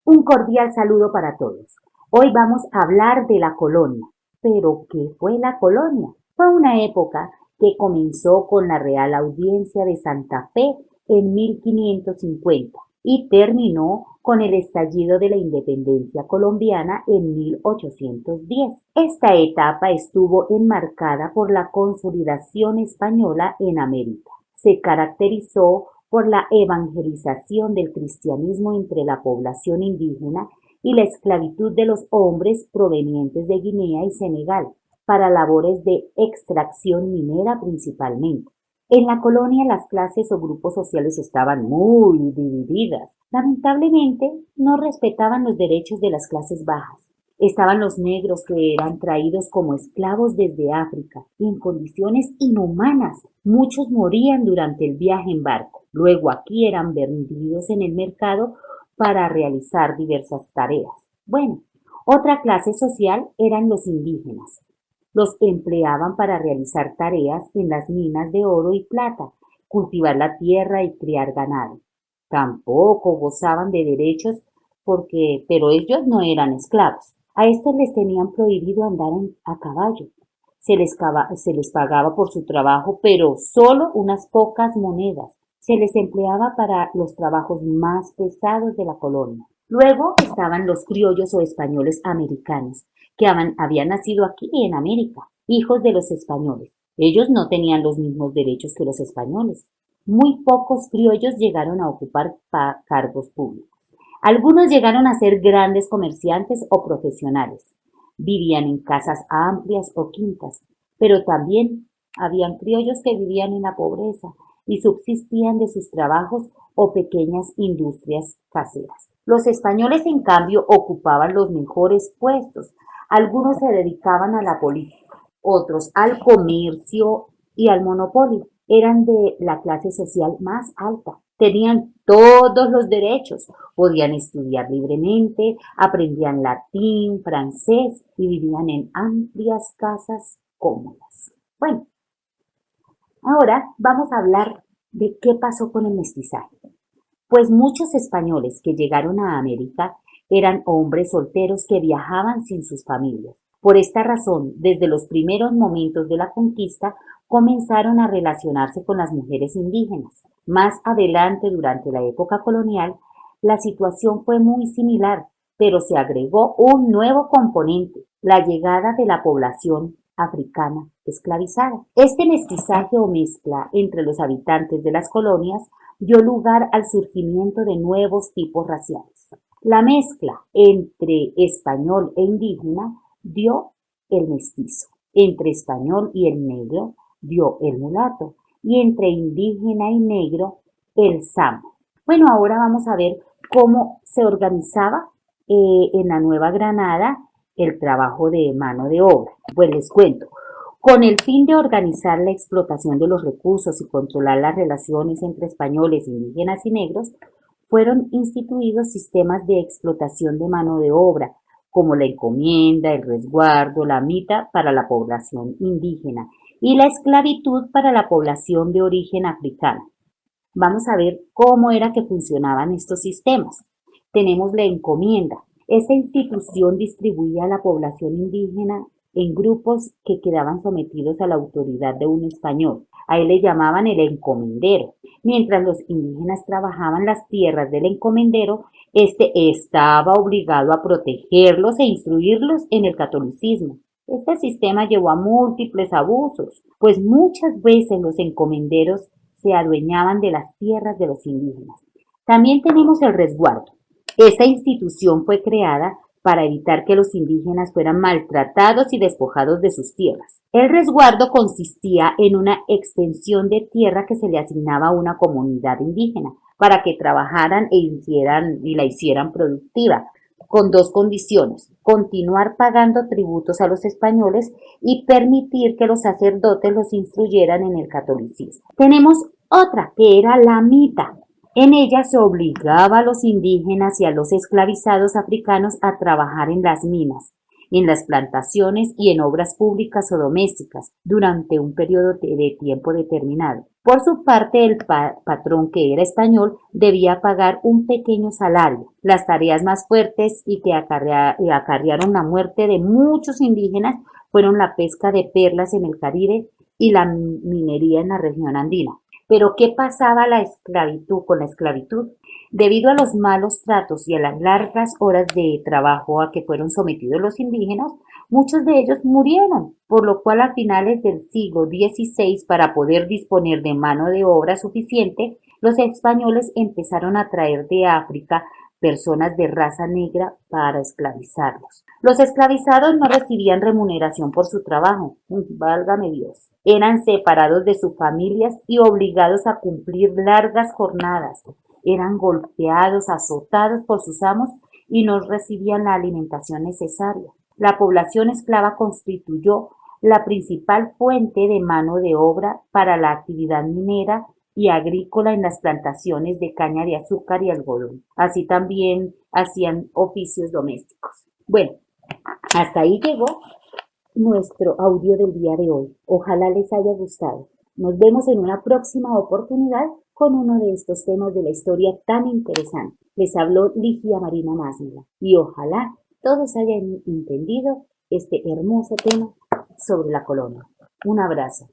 Un cordial saludo para todos. Hoy vamos a hablar de la colonia. ¿Pero qué fue la colonia? Fue una época que comenzó con la Real Audiencia de Santa Fe en 1550 y terminó con el estallido de la independencia colombiana en 1810. Esta etapa estuvo enmarcada por la consolidación española en América. Se caracterizó por la evangelización del cristianismo entre la población indígena y la esclavitud de los hombres provenientes de Guinea y Senegal para labores de extracción minera principalmente. En la colonia las clases o grupos sociales estaban muy divididas. Lamentablemente no respetaban los derechos de las clases bajas. Estaban los negros que eran traídos como esclavos desde África y en condiciones inhumanas. Muchos morían durante el viaje en barco. Luego aquí eran vendidos en el mercado para realizar diversas tareas. Bueno, otra clase social eran los indígenas. Los empleaban para realizar tareas en las minas de oro y plata, cultivar la tierra y criar ganado. Tampoco gozaban de derechos pero ellos no eran esclavos. A estos les tenían prohibido andar a caballo. Se les pagaba por su trabajo, pero solo unas pocas monedas. Se les empleaba para los trabajos más pesados de la colonia. Luego estaban los criollos o españoles americanos, que habían nacido aquí en América, hijos de los españoles. Ellos no tenían los mismos derechos que los españoles. Muy pocos criollos llegaron a ocupar cargos públicos. Algunos llegaron a ser grandes comerciantes o profesionales. Vivían en casas amplias o quintas, pero también habían criollos que vivían en la pobreza y subsistían de sus trabajos o pequeñas industrias caseras. Los españoles, en cambio, ocupaban los mejores puestos. Algunos se dedicaban a la política, otros al comercio y al monopolio. Eran de la clase social más alta. Tenían todos los derechos, podían estudiar libremente, aprendían latín, francés y vivían en amplias casas cómodas. Bueno, ahora vamos a hablar de qué pasó con el mestizaje. Pues muchos españoles que llegaron a América eran hombres solteros que viajaban sin sus familias. Por esta razón, desde los primeros momentos de la conquista, comenzaron a relacionarse con las mujeres indígenas. Más adelante, durante la época colonial, la situación fue muy similar, pero se agregó un nuevo componente, la llegada de la población africana esclavizada. Este mestizaje o mezcla entre los habitantes de las colonias dio lugar al surgimiento de nuevos tipos raciales. La mezcla entre español e indígena dio el mestizo, entre español y el negro dio el mulato y entre indígena y negro el samo. Bueno, ahora vamos a ver cómo se organizaba en la Nueva Granada el trabajo de mano de obra. Pues les cuento. Con el fin de organizar la explotación de los recursos y controlar las relaciones entre españoles, indígenas y negros, fueron instituidos sistemas de explotación de mano de obra, como la encomienda, el resguardo, la mita para la población indígena y la esclavitud para la población de origen africano. Vamos a ver cómo era que funcionaban estos sistemas. Tenemos la encomienda. Esta institución distribuía a la población indígena en grupos que quedaban sometidos a la autoridad de un español. A él le llamaban el encomendero. Mientras los indígenas trabajaban las tierras del encomendero, este estaba obligado a protegerlos e instruirlos en el catolicismo. Este sistema llevó a múltiples abusos, pues muchas veces los encomenderos se adueñaban de las tierras de los indígenas. También tenemos el resguardo. Esta institución fue creada para evitar que los indígenas fueran maltratados y despojados de sus tierras. El resguardo consistía en una extensión de tierra que se le asignaba a una comunidad indígena para que trabajaran y la hicieran productiva, con dos condiciones: continuar pagando tributos a los españoles y permitir que los sacerdotes los instruyeran en el catolicismo. Tenemos otra, que era la mita. En ella se obligaba a los indígenas y a los esclavizados africanos a trabajar en las minas, en las plantaciones y en obras públicas o domésticas durante un periodo de tiempo determinado. Por su parte, el patrón, que era español, debía pagar un pequeño salario. Las tareas más fuertes y que acarrearon la muerte de muchos indígenas fueron la pesca de perlas en el Caribe y la minería en la región andina. Pero ¿qué pasaba con la esclavitud? Debido a los malos tratos y a las largas horas de trabajo a que fueron sometidos los indígenas, muchos de ellos murieron, por lo cual a finales del siglo XVI, para poder disponer de mano de obra suficiente, los españoles empezaron a traer de África personas de raza negra para esclavizarlos. Los esclavizados no recibían remuneración por su trabajo, válgame Dios. Eran separados de sus familias y obligados a cumplir largas jornadas. Eran golpeados, azotados por sus amos y no recibían la alimentación necesaria. La población esclava constituyó la principal fuente de mano de obra para la actividad minera y agrícola en las plantaciones de caña de azúcar y algodón. Así también hacían oficios domésticos. Bueno, hasta ahí llegó nuestro audio del día de hoy. Ojalá les haya gustado. Nos vemos en una próxima oportunidad con uno de estos temas de la historia tan interesante. Les habló Ligia Marina Másmela y ojalá todos hayan entendido este hermoso tema sobre la colonia. Un abrazo.